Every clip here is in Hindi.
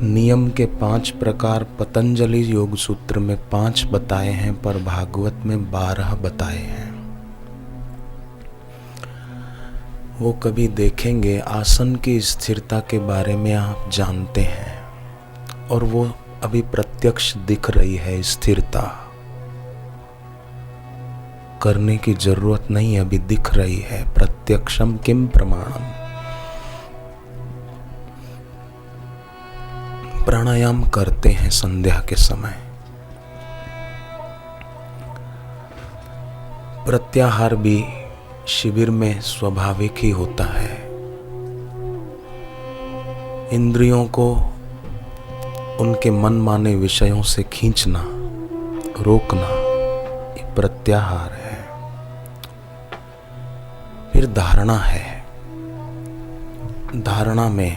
नियम के 5 प्रकार पतंजलि योग सूत्र में 5 बताए हैं, पर भागवत में 12 बताए हैं। वो कभी देखेंगे। आसन की स्थिरता के बारे में आप जानते हैं और वो अभी प्रत्यक्ष दिख रही है। स्थिरता करने की जरूरत नहीं, अभी दिख रही है। प्रत्यक्षम किम प्रमाणम। प्राणायाम करते हैं संध्या के समय। प्रत्याहार भी शिविर में स्वाभाविक ही होता है। इंद्रियों को उनके मनमाने विषयों से खींचना, रोकना, ये प्रत्याहार है। फिर धारणा है। धारणा में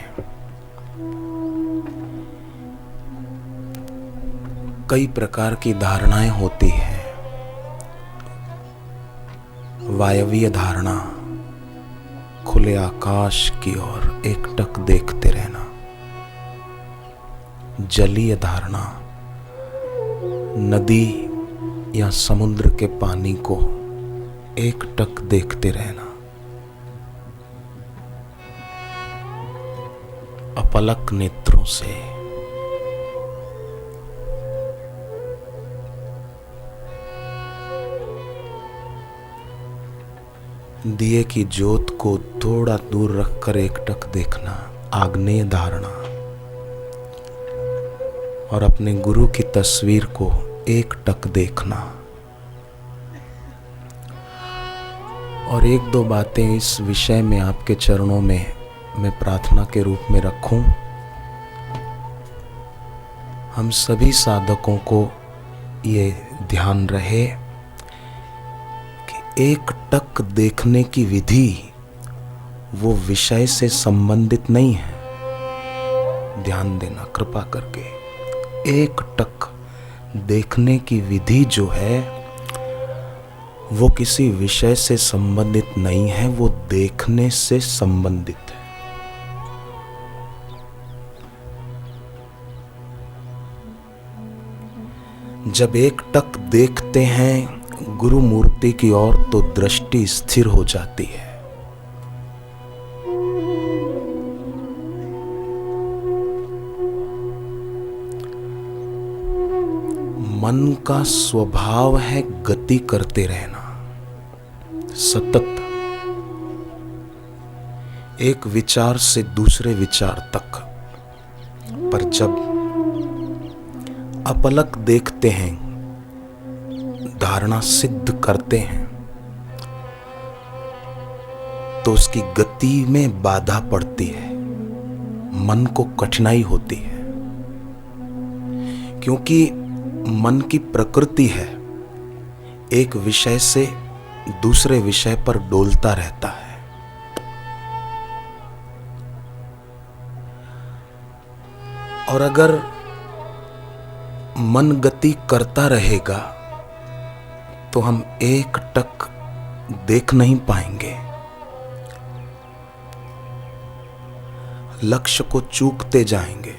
कई प्रकार की धारणाएं होती हैं। वायवीय धारणा, खुले आकाश की ओर एकटक देखते रहना। जलीय धारणा, नदी या समुद्र के पानी को एकटक देखते रहना। अपलक नेत्रों से। दिए की ज्योत को थोड़ा दूर रखकर एकटक देखना, आग्नेय धारणा। और अपने गुरु की तस्वीर को एकटक देखना। और 1-2 बातें इस विषय में आपके चरणों में मैं प्रार्थना के रूप में रखूं। हम सभी साधकों को ये ध्यान रहे एकटक देखने की विधि वो विषय से संबंधित नहीं है। ध्यान देना कृपा करके। एकटक देखने की विधि जो है वो किसी विषय से संबंधित नहीं है, वो देखने से संबंधित है। जब एकटक देखते हैं गुरु मूर्ति की ओर तो दृष्टि स्थिर हो जाती है। मन का स्वभाव है गति करते रहना, सतत एक विचार से दूसरे विचार तक। पर जब अपलक देखते हैं, धारणा सिद्ध करते हैं, तो उसकी गति में बाधा पड़ती है, मन को कठिनाई होती है। क्योंकि मन की प्रकृति है एक विषय से दूसरे विषय पर डोलता रहता है। और अगर मन गति करता रहेगा तो हम एकटक देख नहीं पाएंगे। लक्ष्य को चूकते जाएंगे।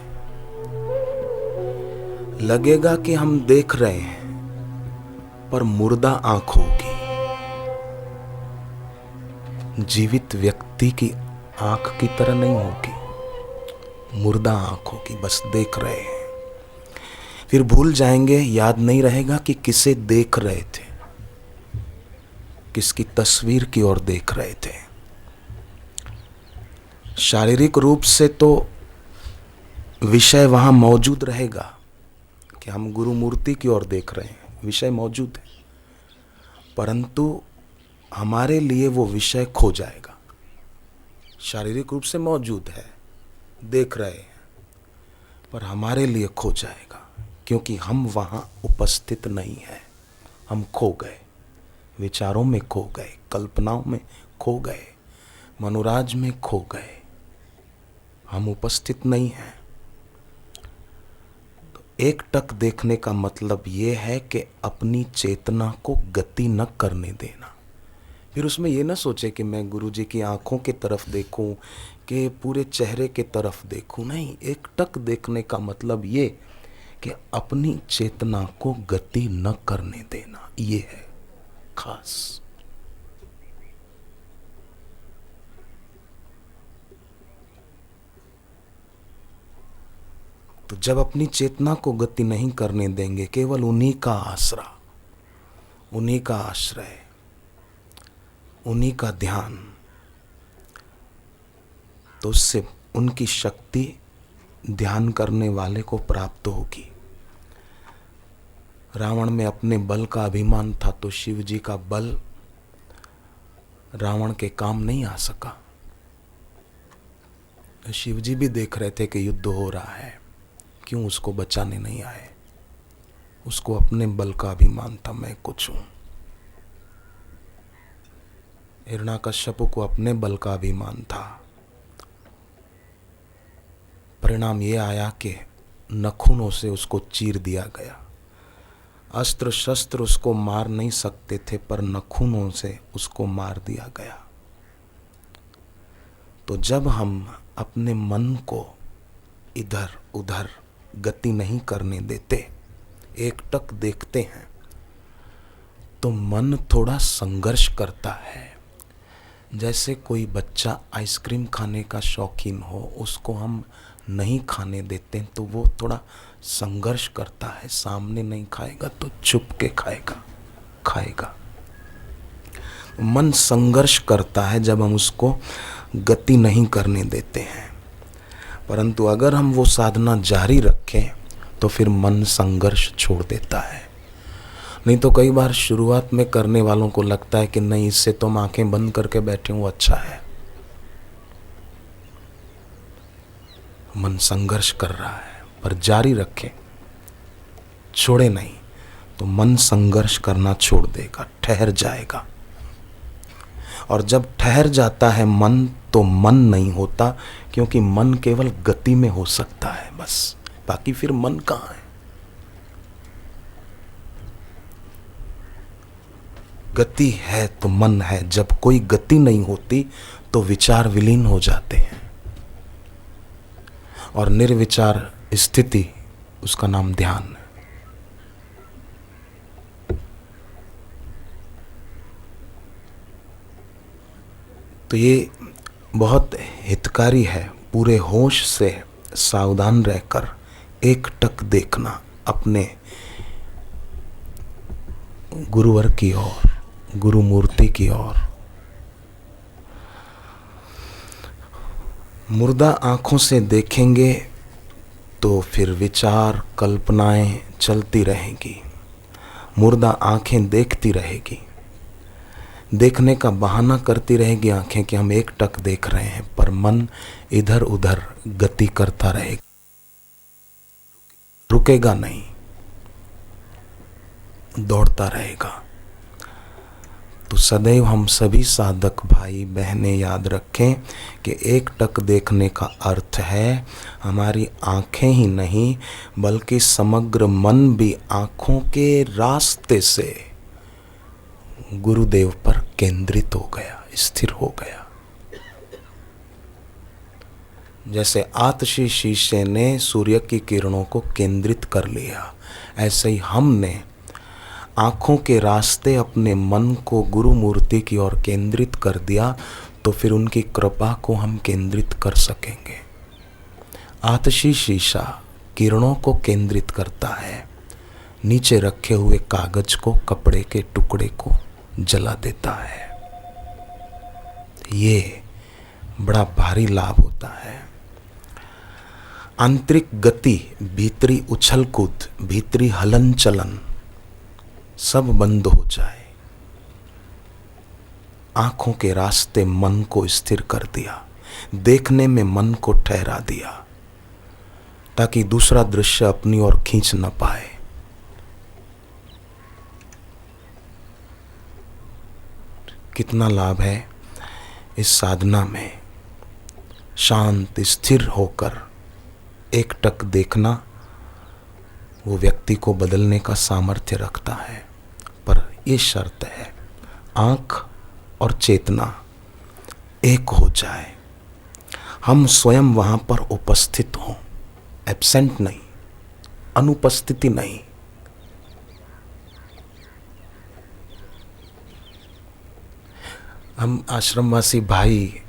लगेगा कि हम देख रहे हैं, पर मुर्दा आंख होगी। जीवित व्यक्ति की आंख की तरह नहीं होगी, मुर्दा आंख होगी, बस देख रहे हैं। फिर भूल जाएंगे, याद नहीं रहेगा कि किसे देख रहे थे, किसकी तस्वीर की ओर देख रहे थे। शारीरिक रूप से तो विषय वहां मौजूद रहेगा कि हम गुरु मूर्ति की ओर देख रहे हैं, विषय मौजूद है, परंतु हमारे लिए वो विषय खो जाएगा। शारीरिक रूप से मौजूद है, देख रहे हैं, पर हमारे लिए खो जाएगा, क्योंकि हम वहां उपस्थित नहीं हैं। हम खो गए, विचारों में खो गए, कल्पनाओं में खो गए, मनोराज में खो गए। हम उपस्थित नहीं हैं। तो एकटक देखने का मतलब ये है कि अपनी चेतना को गति न करने देना। फिर उसमें ये ना सोचे कि मैं गुरु जी की आंखों की तरफ देखूं कि पूरे चेहरे के तरफ देखूं, नहीं। एकटक देखने का मतलब ये कि अपनी चेतना को गति न करने देना, ये है खास। तो जब अपनी चेतना को गति नहीं करने देंगे, केवल उन्हीं का आसरा, उन्हीं का आश्रय, उन्हीं का ध्यान, तो उससे उनकी शक्ति ध्यान करने वाले को प्राप्त होगी। रावण में अपने बल का अभिमान था, तो शिव जी का बल रावण के काम नहीं आ सका। शिव जी भी देख रहे थे कि युद्ध हो रहा है, क्यों उसको बचाने नहीं आए। उसको अपने बल का अभिमान था, मैं कुछ हूं। हिरण्याकश्यप को अपने बल का अभिमान था। परिणाम ये आया कि नखूनों से उसको चीर दिया गया। अस्त्र शस्त्र उसको मार नहीं सकते थे, पर नखूनों से उसको मार दिया गया। तो जब हम अपने मन को इधर उधर गति नहीं करने देते, एकटक देखते हैं, तो मन थोड़ा संघर्ष करता है। जैसे कोई बच्चा आइसक्रीम खाने का शौकीन हो, उसको हम नहीं खाने देते तो वो थोड़ा संघर्ष करता है। सामने नहीं खाएगा तो छुप के खाएगा। मन संघर्ष करता है जब हम उसको गति नहीं करने देते हैं। परंतु अगर हम वो साधना जारी रखें तो फिर मन संघर्ष छोड़ देता है। नहीं तो कई बार शुरुआत में करने वालों को लगता है कि नहीं, इससे तो हम आंखें बंद करके बैठे हूं, अच्छा है। मन संघर्ष कर रहा है, पर जारी रखें, छोड़े नहीं, तो मन संघर्ष करना छोड़ देगा, ठहर जाएगा। और जब ठहर जाता है मन, तो मन नहीं होता, क्योंकि मन केवल गति में हो सकता है बस, बाकी फिर मन कहाँ है। गति है तो मन है। जब कोई गति नहीं होती तो विचार विलीन हो जाते हैं, और निर्विचार स्थिति, उसका नाम ध्यान है। तो ये बहुत हितकारी है, पूरे होश से सावधान रहकर एकटक देखना अपने गुरुवर की ओर, गुरु मूर्ति की ओर। मुर्दा आंखों से देखेंगे तो फिर विचार कल्पनाएं चलती रहेंगी। मुर्दा आंखें देखती रहेगी, देखने का बहाना करती रहेगी आंखें कि हम एकटक देख रहे हैं, पर मन इधर उधर गति करता रहेगा, रुकेगा नहीं, दौड़ता रहेगा। तो सदैव हम सभी साधक भाई बहनें याद रखें कि एकटक देखने का अर्थ है हमारी आंखें ही नहीं, बल्कि समग्र मन भी आंखों के रास्ते से गुरुदेव पर केंद्रित हो गया, स्थिर हो गया। जैसे आतिशी शीशे ने सूर्य की किरणों को केंद्रित कर लिया, ऐसे ही हमने आंखों के रास्ते अपने मन को गुरु मूर्ति की ओर केंद्रित कर दिया, तो फिर उनकी कृपा को हम केंद्रित कर सकेंगे। आतिशी शीशा किरणों को केंद्रित करता है, नीचे रखे हुए कागज को, कपड़े के टुकड़े को जला देता है। ये बड़ा भारी लाभ होता है। आंतरिक गति, भीतरी उछल कूद, भीतरी हलन चलन सब बंद हो जाए। आंखों के रास्ते मन को स्थिर कर दिया, देखने में मन को ठहरा दिया, ताकि दूसरा दृश्य अपनी ओर खींच न पाए। कितना लाभ है इस साधना में। शांत स्थिर होकर एकटक देखना वो व्यक्ति को बदलने का सामर्थ्य रखता है, पर ये शर्त है आंख और चेतना एक हो जाए। हम स्वयं वहां पर उपस्थित हों, एब्सेंट नहीं, अनुपस्थिति नहीं। हम आश्रमवासी भाई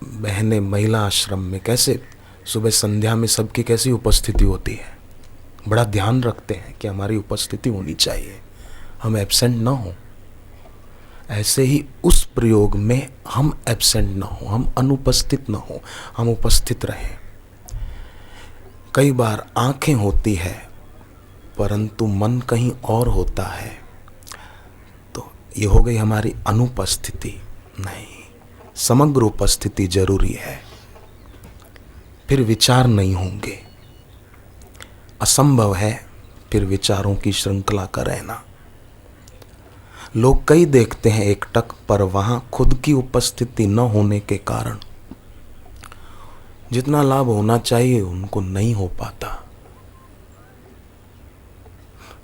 बहनें महिला आश्रम में कैसे सुबह संध्या में सबकी कैसी उपस्थिति होती है, बड़ा ध्यान रखते हैं कि हमारी उपस्थिति होनी चाहिए, हम एब्सेंट ना हो। ऐसे ही उस प्रयोग में हम एब्सेंट ना हो, हम अनुपस्थित ना हो, हम उपस्थित रहें। कई बार आंखें होती है परंतु मन कहीं और होता है, तो ये हो गई हमारी अनुपस्थिति। नहीं, समग्र उपस्थिति जरूरी है, फिर विचार नहीं होंगे। असंभव है फिर विचारों की श्रृंखला का रहना। लोग कई देखते हैं एकटक, पर वहां खुद की उपस्थिति न होने के कारण जितना लाभ होना चाहिए उनको नहीं हो पाता।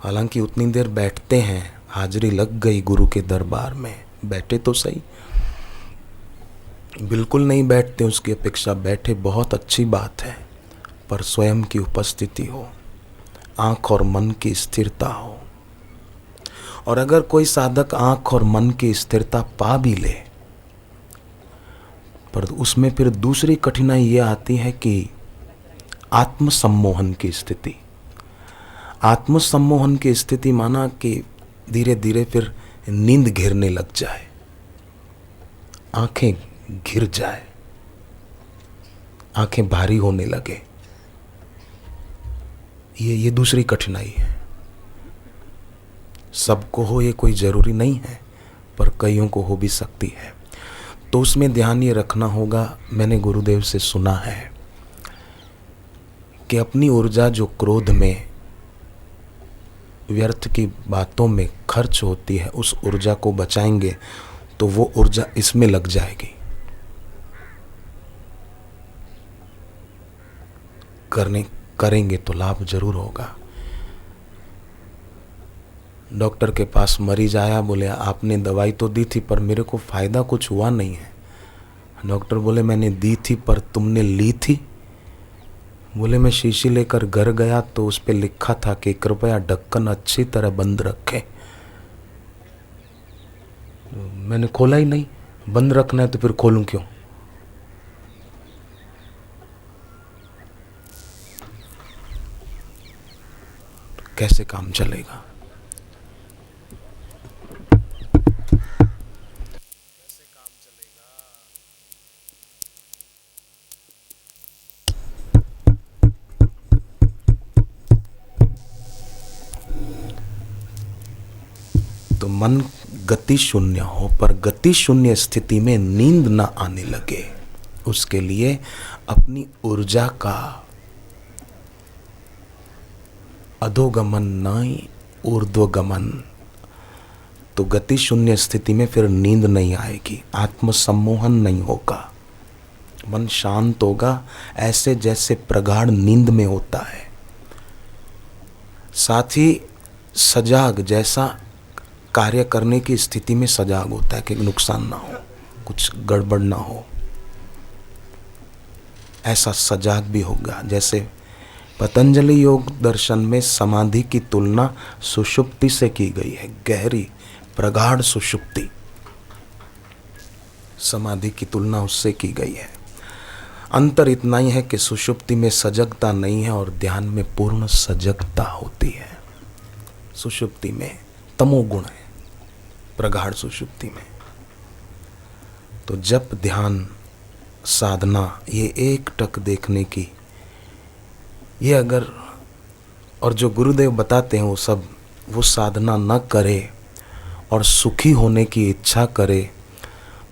हालांकि उतनी देर बैठते हैं, हाजिरी लग गई गुरु के दरबार में, बैठे तो सही, बिल्कुल नहीं बैठते उसकी अपेक्षा बैठे बहुत अच्छी बात है, पर स्वयं की उपस्थिति हो, आंख और मन की स्थिरता हो। और अगर कोई साधक आंख और मन की स्थिरता पा भी ले, पर उसमें फिर दूसरी कठिनाई ये आती है कि आत्मसम्मोहन की स्थिति। आत्मसम्मोहन की स्थिति माना कि धीरे धीरे फिर नींद घिरने लग जाए, आंखें घिर जाए, आंखें भारी होने लगे। ये दूसरी कठिनाई है। सबको हो ये कोई जरूरी नहीं है, पर कईयों को हो भी सकती है। तो उसमें ध्यान ये रखना होगा, मैंने गुरुदेव से सुना है कि अपनी ऊर्जा जो क्रोध में, व्यर्थ की बातों में खर्च होती है, उस ऊर्जा को बचाएंगे तो वो ऊर्जा इसमें लग जाएगी। करेंगे तो लाभ जरूर होगा। डॉक्टर के पास मरीज आया, बोले आपने दवाई तो दी थी पर मेरे को फायदा कुछ हुआ नहीं है। डॉक्टर बोले मैंने दी थी पर तुमने ली थी? बोले मैं शीशी लेकर घर गया तो उस पे लिखा था कि कृपया ढक्कन अच्छी तरह बंद रखें। मैंने खोला ही नहीं, बंद रखना है तो फिर खोलूं क्यों? कैसे काम चलेगा? तो मन गति शून्य हो, पर गति शून्य स्थिति में नींद ना आने लगे, उसके लिए अपनी ऊर्जा का अधोगमन नहीं ऊर्ध्वगमन। तो गति शून्य स्थिति में फिर नींद नहीं आएगी, आत्मसम्मोहन नहीं होगा, मन शांत होगा, ऐसे जैसे प्रगाढ़ नींद में होता है। साथ ही सजाग जैसा कार्य करने की स्थिति में सजाग होता है कि नुकसान ना हो, कुछ गड़बड़ ना हो, ऐसा सजाग भी होगा। जैसे पतंजलि योग दर्शन में समाधि की तुलना सुषुप्ति से की गई है, गहरी प्रगाढ़ सुषुप्ति, समाधि की तुलना उससे की गई है। अंतर इतना ही है कि सुषुप्ति में सजगता नहीं है और ध्यान में पूर्ण सजगता होती है। सुषुप्ति में तमोगुण है, प्रगाढ़ सुषुप्ति में। तो जप, ध्यान, साधना, ये एक टक देखने की, ये अगर, और जो गुरुदेव बताते हैं वो सब, वो साधना न करे और सुखी होने की इच्छा करे,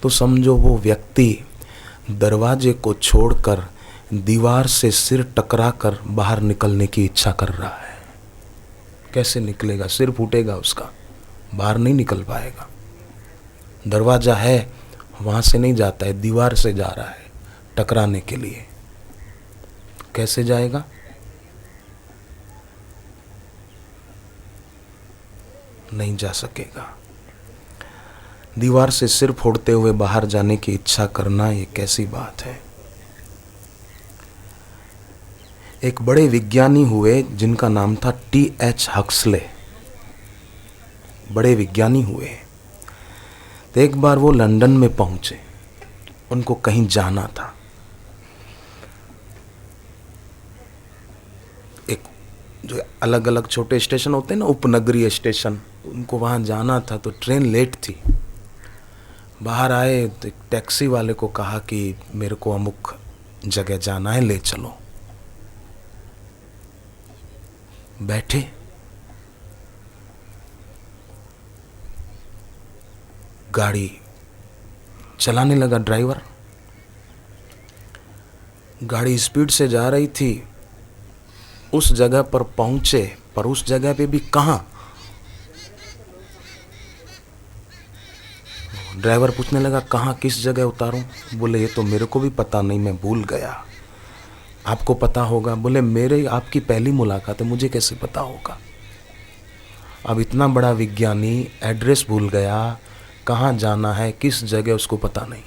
तो समझो वो व्यक्ति दरवाजे को छोड़कर दीवार से सिर टकराकर बाहर निकलने की इच्छा कर रहा है। कैसे निकलेगा? सिर फूटेगा उसका, बाहर नहीं निकल पाएगा। दरवाजा है, वहां से नहीं जाता है, दीवार से जा रहा है टकराने के लिए। कैसे जाएगा? नहीं जा सकेगा। दीवार से सिर फोड़ते हुए बाहर जाने की इच्छा करना, ये कैसी बात है? एक बड़े विज्ञानी हुए जिनका नाम था T.H. हक्सले। बड़े विज्ञानी हुए। तो एक बार वो लंदन में पहुंचे, उनको कहीं जाना था। एक जो अलग अलग छोटे स्टेशन होते हैं ना, उपनगरीय स्टेशन, उनको वहाँ जाना था। तो ट्रेन लेट थी। बाहर आए तो एक टैक्सी वाले को कहा कि मेरे को अमुक जगह जाना है, ले चलो। बैठे, गाड़ी चलाने लगा ड्राइवर। गाड़ी स्पीड से जा रही थी। उस जगह पर पहुंचे, पर उस जगह पे भी कहाँ। ड्राइवर पूछने लगा कहाँ, किस जगह उतारूं। बोले ये तो मेरे को भी पता नहीं, मैं भूल गया, आपको पता होगा। बोले मेरे आपकी पहली मुलाकात है, मुझे कैसे पता होगा। अब इतना बड़ा विज्ञानी एड्रेस भूल गया, कहाँ जाना है, किस जगह उसको पता नहीं।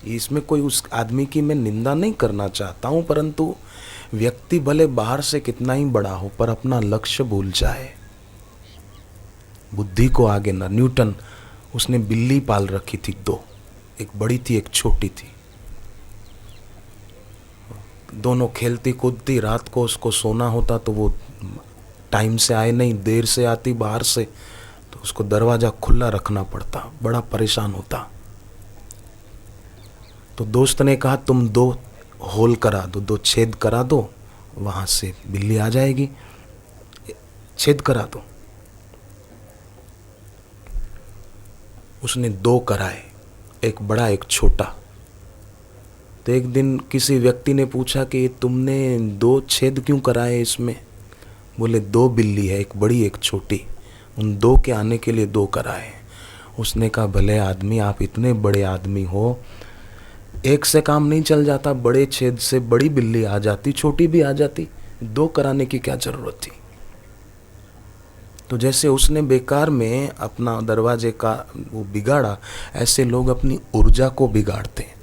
इसमें कोई उस आदमी की मैं निंदा नहीं करना चाहता हूँ, परंतु व्यक्ति भले बाहर से कितना ही बड़ा हो पर अपना लक्ष्य भूल जाए, बुद्धि को आगे न। न्यूटन, उसने बिल्ली पाल रखी थी दो, एक बड़ी थी एक छोटी थी। दोनों खेलती कूदती, रात को उसको सोना होता तो वो टाइम से आए नहीं, देर से आती बाहर से, तो उसको दरवाज़ा खुला रखना पड़ता, बड़ा परेशान होता। तो दोस्त ने कहा तुम 2 होल करा दो, 2 छेद करा दो, वहाँ से बिल्ली आ जाएगी, छेद करा दो। उसने 2 कराए, एक बड़ा एक छोटा। तो एक दिन किसी व्यक्ति ने पूछा कि तुमने 2 छेद क्यों कराए इसमें। बोले 2 बिल्ली है, एक बड़ी एक छोटी, उन 2 के आने के लिए 2 कराए। उसने कहा भले आदमी, आप इतने बड़े आदमी हो, एक से काम नहीं चल जाता, बड़े छेद से बड़ी बिल्ली आ जाती, छोटी भी आ जाती, 2 कराने की क्या जरूरत थी। तो जैसे उसने बेकार में अपना दरवाजे का वो बिगाड़ा, ऐसे लोग अपनी ऊर्जा को बिगाड़ते हैं।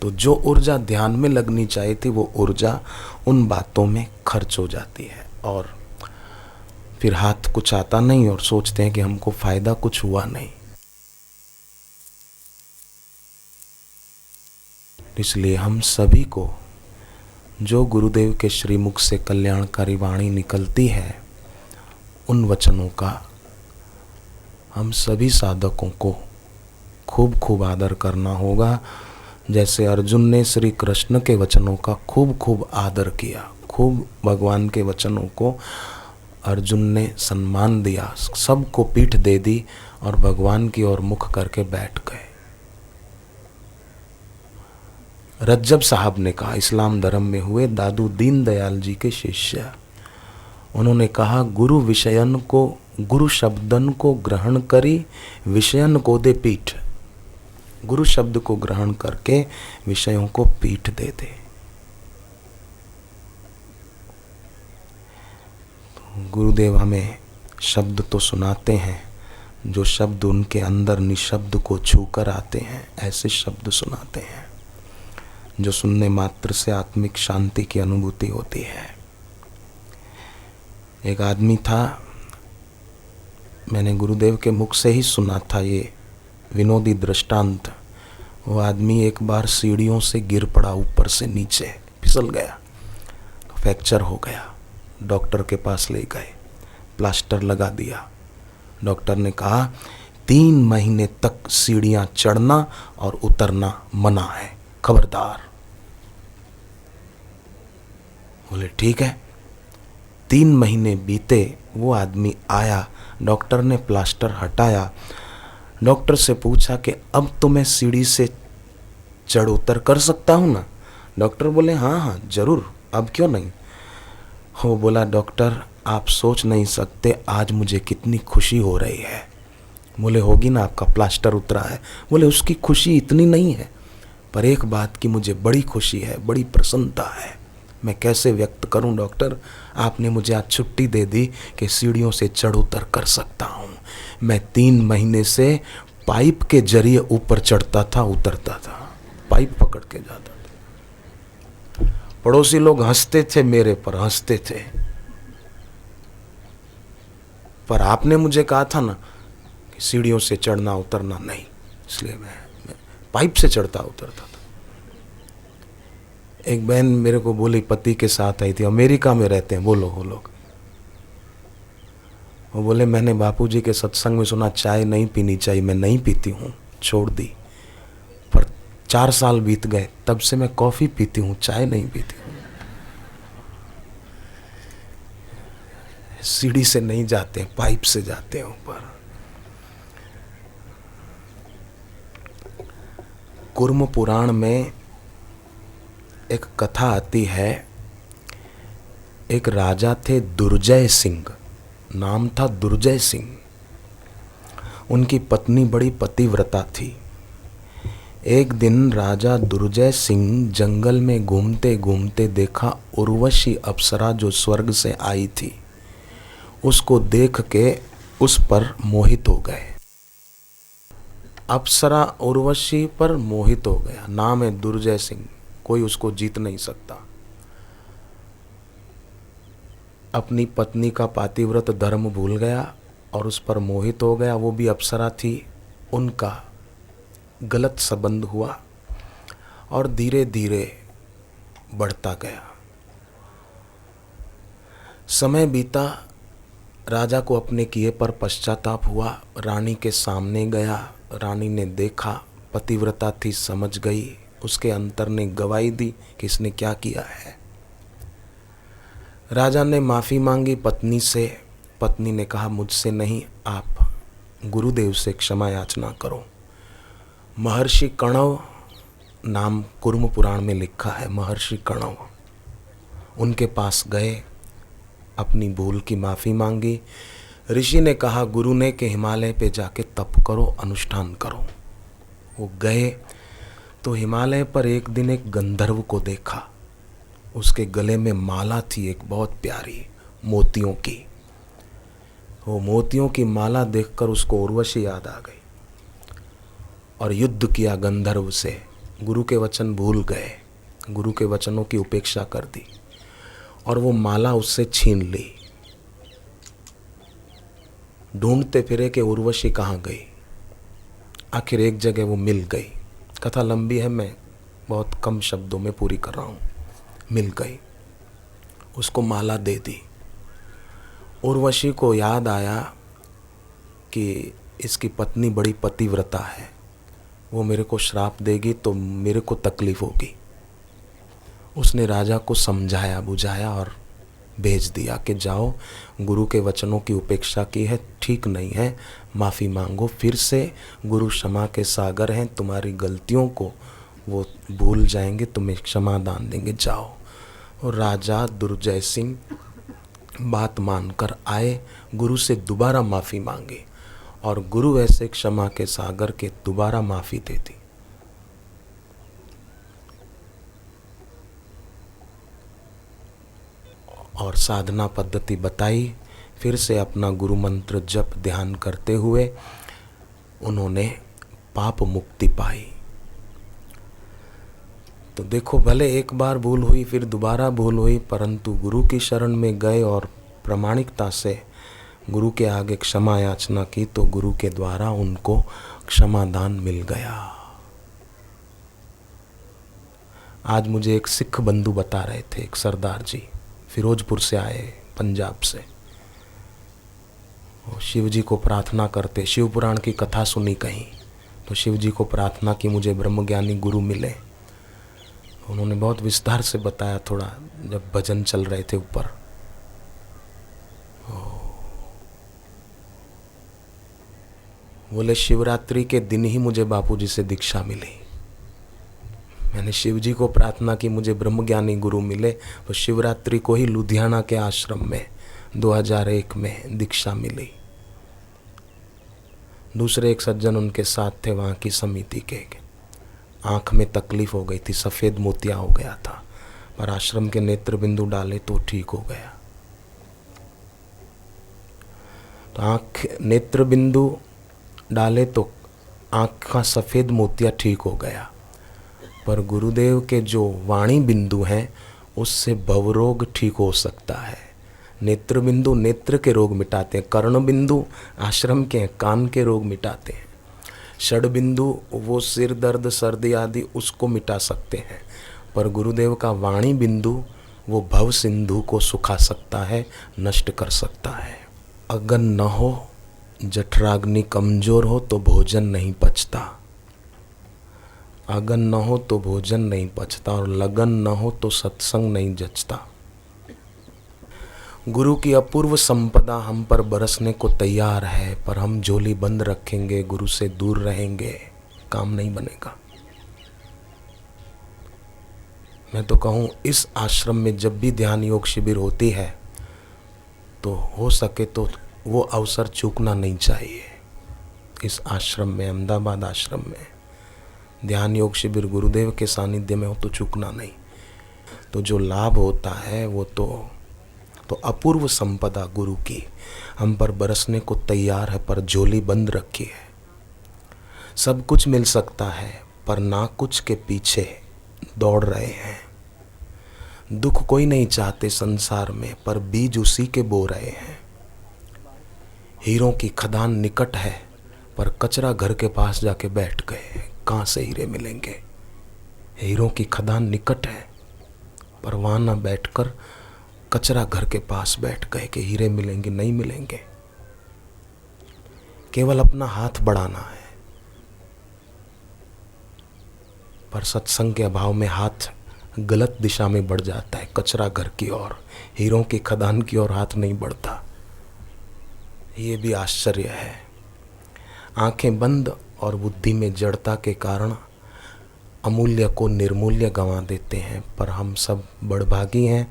तो जो ऊर्जा ध्यान में लगनी चाहिए थी, वो ऊर्जा उन बातों में खर्च हो जाती है, और फिर हाथ कुछ आता नहीं और सोचते हैं कि हमको फायदा कुछ हुआ नहीं। इसलिए हम सभी को जो गुरुदेव के श्रीमुख से कल्याणकारी वाणी निकलती है, उन वचनों का हम सभी साधकों को खूब खूब आदर करना होगा। जैसे अर्जुन ने श्री कृष्ण के वचनों का खूब खूब आदर किया, खूब भगवान के वचनों को अर्जुन ने सम्मान दिया, सबको पीठ दे दी और भगवान की ओर मुख करके बैठ गए। रज्जब साहब ने कहा, इस्लाम धर्म में हुए दादू दीन दयाल जी के शिष्य, उन्होंने कहा गुरु विषयन को, गुरु शब्दन को ग्रहण करी, विषयन को दे पीठ। गुरु शब्द को ग्रहण करके विषयों को पीठ दे दे। गुरुदेव हमें शब्द तो सुनाते हैं, जो शब्द उनके अंदर निशब्द को छूकर आते हैं, ऐसे शब्द सुनाते हैं जो सुनने मात्र से आत्मिक शांति की अनुभूति होती है। एक आदमी था, मैंने गुरुदेव के मुख से ही सुना था ये विनोदी दृष्टांत। वो आदमी एक बार सीढ़ियों से गिर पड़ा, ऊपर से नीचे फिसल गया, तो फ्रैक्चर हो गया। डॉक्टर के पास ले गए, प्लास्टर लगा दिया। डॉक्टर ने कहा 3 महीने तक सीढ़ियां चढ़ना और उतरना मना है, खबरदार। बोले ठीक है। 3 महीने बीते, वो आदमी आया, डॉक्टर ने प्लास्टर हटाया। डॉक्टर से पूछा कि अब तो मैं सीढ़ी से चढ़ उतर कर सकता हूँ ना। डॉक्टर बोले हाँ हाँ जरूर, अब क्यों नहीं। वो बोला डॉक्टर आप सोच नहीं सकते आज मुझे कितनी खुशी हो रही है। बोले होगी ना, आपका प्लास्टर उतरा है। बोले उसकी खुशी इतनी नहीं है, पर एक बात की मुझे बड़ी खुशी है, बड़ी प्रसन्नता है। मैं कैसे व्यक्त करूं डॉक्टर, आपने मुझे आज छुट्टी दे दी कि सीढ़ियों से चढ़ उतर कर सकता हूं। मैं 3 महीने से पाइप के जरिए ऊपर चढ़ता था, उतरता था, पाइप पकड़ के जाता था। पड़ोसी लोग हंसते थे मेरे पर, हंसते थे। पर आपने मुझे कहा था ना कि सीढ़ियों से चढ़ना उतरना नहीं, इसलिए मैं पाइप से चढ़ता उतरता था। एक बहन मेरे को बोली, पति के साथ आई थी, अमेरिका में रहते हैं वो लोग। वो बोले मैंने बापूजी के सत्संग में सुना चाय नहीं पीनी चाहिए, मैं नहीं पीती हूँ, छोड़ दी। पर 4 साल बीत गए, तब से मैं कॉफ़ी पीती हूँ, चाय नहीं पीती हूँ। सीढ़ी से नहीं जाते, पाइप से जाते हैं ऊपर। कुर्म पुराण में एक कथा आती है। एक राजा थे दुर्जय सिंह, नाम था दुर्जय सिंह। उनकी पत्नी बड़ी पतिव्रता थी। एक दिन राजा दुर्जय सिंह जंगल में घूमते घूमते देखा उर्वशी अप्सरा जो स्वर्ग से आई थी, उसको देख के उस पर मोहित हो गए। अप्सरा उर्वशी पर मोहित हो गया, नाम है दुर्जय सिंह, कोई उसको जीत नहीं सकता। अपनी पत्नी का पातिव्रत धर्म भूल गया और उस पर मोहित हो गया। वो भी अप्सरा थी, उनका गलत संबंध हुआ और धीरे धीरे बढ़ता गया। समय बीता, राजा को अपने किए पर पश्चाताप हुआ। रानी के सामने गया, रानी ने देखा, पतिव्रता थी, समझ गई। उसके अंतर ने गवाही दी कि इसने क्या किया है। राजा ने माफ़ी मांगी पत्नी से। पत्नी ने कहा मुझसे नहीं, आप गुरुदेव से क्षमा याचना करो। महर्षि कणव, नाम कुर्म पुराण में लिखा है, महर्षि कणव, उनके पास गए, अपनी भूल की माफ़ी मांगी। ऋषि ने कहा गुरु ने कि हिमालय पे जाके तप करो, अनुष्ठान करो। वो गए तो हिमालय पर एक दिन एक गंधर्व को देखा। उसके गले में माला थी एक बहुत प्यारी, मोतियों की। वो मोतियों की माला देखकर उसको उर्वशी याद आ गई और युद्ध किया गंधर्व से। गुरु के वचन भूल गए, गुरु के वचनों की उपेक्षा कर दी और वो माला उससे छीन ली। ढूंढते फिरे कि उर्वशी कहाँ गई। आखिर एक जगह वो मिल गई। कथा लंबी है, मैं बहुत कम शब्दों में पूरी कर रहा हूँ। मिल गई, उसको माला दे दी। उर्वशी को याद आया कि इसकी पत्नी बड़ी पतिव्रता है, वो मेरे को श्राप देगी तो मेरे को तकलीफ होगी। उसने राजा को समझाया बुझाया और भेज दिया कि जाओ, गुरु के वचनों की उपेक्षा की है, ठीक नहीं है, माफ़ी मांगो फिर से। गुरु क्षमा के सागर हैं, तुम्हारी गलतियों को वो भूल जाएंगे, तुम्हें क्षमा दान देंगे, जाओ। और राजा दुर्जय सिंह बात मानकर आए, गुरु से दोबारा माफ़ी मांगी और गुरु ऐसे क्षमा के सागर के दोबारा माफ़ी दे दी। और साधना पद्धति बताई। फिर से अपना गुरु मंत्र जप ध्यान करते हुए उन्होंने पाप मुक्ति पाई। तो देखो, भले एक बार भूल हुई, फिर दोबारा भूल हुई, परंतु गुरु की शरण में गए और प्रामाणिकता से गुरु के आगे क्षमा याचना की तो गुरु के द्वारा उनको क्षमादान मिल गया। आज मुझे एक सिख बंधु बता रहे थे, एक सरदार जी फिरोजपुर से आए, पंजाब से। वो शिव जी को प्रार्थना करते, शिव पुराण की कथा सुनी कहीं तो शिव जी को प्रार्थना की मुझे ब्रह्मज्ञानी गुरु मिले। उन्होंने बहुत विस्तार से बताया थोड़ा, जब भजन चल रहे थे ऊपर। बोले शिवरात्रि के दिन ही मुझे बापूजी से दीक्षा मिली। मैंने शिव जी को प्रार्थना की मुझे ब्रह्मज्ञानी गुरु मिले, तो शिवरात्रि को ही लुधियाना के आश्रम में 2001 में दीक्षा मिली। दूसरे एक सज्जन उनके साथ थे, वहाँ की समिति के। आँख में तकलीफ हो गई थी, सफ़ेद मोतिया हो गया था, पर आश्रम के नेत्र बिंदु डाले तो ठीक हो गया। तो आँख नेत्र बिंदु डाले तो आँख का सफ़ेद मोतिया ठीक हो गया, पर गुरुदेव के जो वाणी बिंदु हैं उससे भवरोग ठीक हो सकता है। नेत्र बिंदु नेत्र के रोग मिटाते हैं, कर्ण बिंदु आश्रम के हैं, कान के रोग मिटाते हैं। षड बिंदु वो सिर दर्द सर्दी आदि उसको मिटा सकते हैं, पर गुरुदेव का वाणी बिंदु वो भव सिंधु को सुखा सकता है, नष्ट कर सकता है। अगन न हो, जठराग्नि कमजोर हो तो भोजन नहीं पचता। अगन न हो तो भोजन नहीं पचता, और लगन न हो तो सत्संग नहीं जचता। गुरु की अपूर्व संपदा हम पर बरसने को तैयार है, पर हम झोली बंद रखेंगे, गुरु से दूर रहेंगे, काम नहीं बनेगा। मैं तो कहूँ इस आश्रम में जब भी ध्यान योग शिविर होती है तो हो सके तो वो अवसर चूकना नहीं चाहिए। इस आश्रम में, अहमदाबाद आश्रम में ध्यान योग शिविर गुरुदेव के सानिध्य में हो तो चूकना नहीं। तो जो लाभ होता है वो तो अपूर्व संपदा गुरु की हम पर बरसने को तैयार है, पर झोली बंद रखी है। सब कुछ मिल सकता है, पर ना कुछ के पीछे दौड़ रहे हैं। दुख कोई नहीं चाहते संसार में, पर बीज उसी के बो रहे हैं। हीरों की खदान निकट है, पर कचरा घर के पास जाके बैठ गए, कहाँ से हीरे मिलेंगे। हीरों की खदान निकट है, पर वहाँ न बैठकर कचरा घर के पास बैठ गए कि हीरे मिलेंगे, नहीं मिलेंगे। केवल अपना हाथ बढ़ाना है, पर सत्संग के अभाव में हाथ गलत दिशा में बढ़ जाता है, कचरा घर की ओर, हीरों की खदान की ओर हाथ नहीं बढ़ता। ये भी आश्चर्य है। आंखें बंद और बुद्धि में जड़ता के कारण अमूल्य को निर्मूल्य गंवा देते हैं, पर हम सब बड़भागी हैं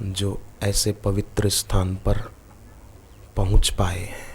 जो ऐसे पवित्र स्थान पर पहुंच पाए हैं।